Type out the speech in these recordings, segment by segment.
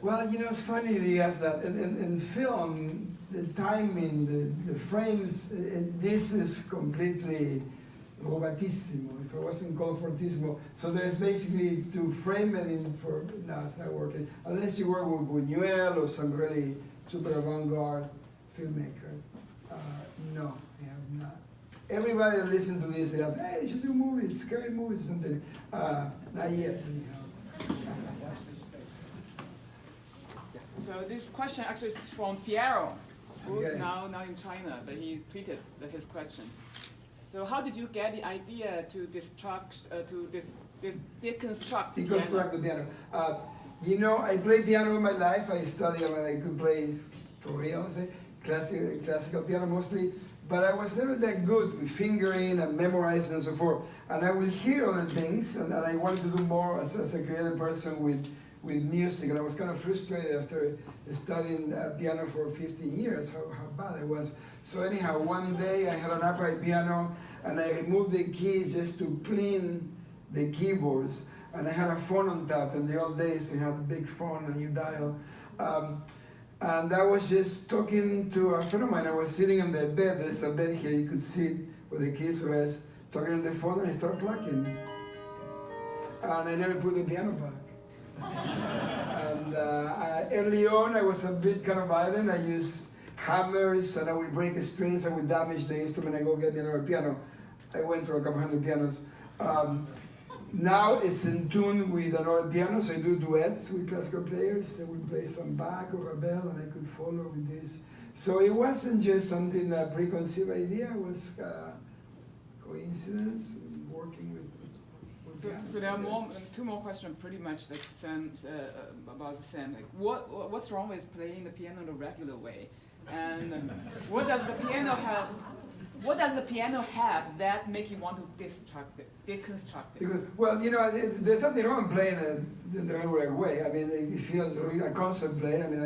Well, you know, it's funny that you ask that. In film, the timing, the frames, this is completely Ffortisimo. If it wasn't called Ffortisimo, so there's basically to frame it in for. No, it's not working. Unless you work with Buñuel or some really super avant-garde filmmaker. No, I have not. Everybody that listens to this, they ask, "Hey, you should do movies, scary movies, or something." Not yet, anyhow. So this question actually is from Piero, who's now in China, but he tweeted his question. So how did you get the idea to deconstruct the piano? You know, I played piano all my life. I studied, I could play for real, say, classical piano mostly, but I was never that good with fingering and memorizing and so forth. And I will hear other things, and I wanted to do more as a creative person with music, and I was kind of frustrated after studying piano for 15 years, how bad I was. So anyhow, one day I had an upright piano, and I removed the keys just to clean the keyboards, and I had a phone on top. In the old days, you had a big phone and you dial. And I was just talking to a friend of mine. I was sitting on the bed. There's a bed here. You could sit where the keys rest, talking on the phone, and I started plucking. And I never put the piano back. And early on, I was a bit kind of violent. I used hammers, and I would break the strings. I would damage the instrument. I go get me another piano. I went through a couple hundred pianos. Now it's in tune with another piano, so I do duets with classical players. I would play some Bach or Ravel, and I could follow with this. So it wasn't just something, a preconceived idea. It was coincidence, working with So there are two more questions, pretty much the same, about the same. Like, what's wrong with playing the piano the regular way? And what does the piano have? What does the piano have that make you want to deconstruct it? Because, well, you know, there's nothing wrong playing it in the regular way. I mean, it feels really a concert playing. I mean,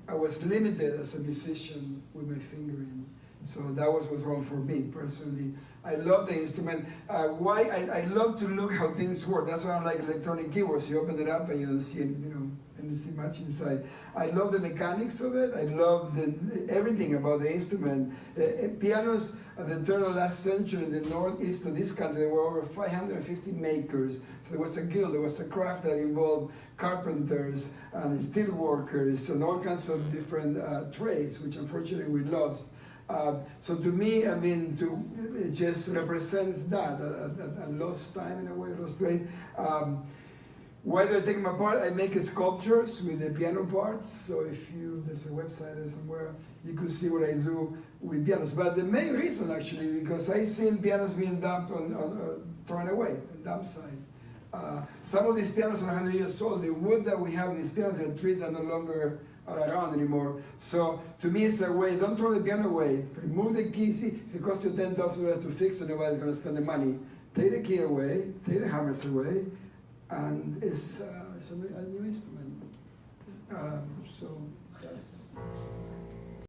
I was limited as a musician with my fingering. So that was what's wrong for me personally. I love the instrument. I love to look how things work. That's why I like electronic keyboards. You open it up and you don't see, and you see much inside. I love the mechanics of it. I love everything about the instrument. Pianos at the turn of the last century in the northeast of this country, there were over 550 makers. So there was a guild, there was a craft that involved carpenters and steel workers and all kinds of different trades, which unfortunately we lost. So to me, I mean, it just represents that, a lost time in a way, lost trade. Why do I take them apart? I make sculptures with the piano parts. So there's a website or somewhere, you could see what I do with pianos. But the main reason, actually, because I seen pianos being dumped thrown away, on dump site. Some of these pianos are 100 years old. The wood that we have in these pianos, the trees are no longer around anymore. So to me, it's a way, don't throw the piano away. Remove the key. See, if it costs you $10,000 to fix it, nobody's going to spend the money. Take the key away, take the hammers away, and it's a new instrument. So that's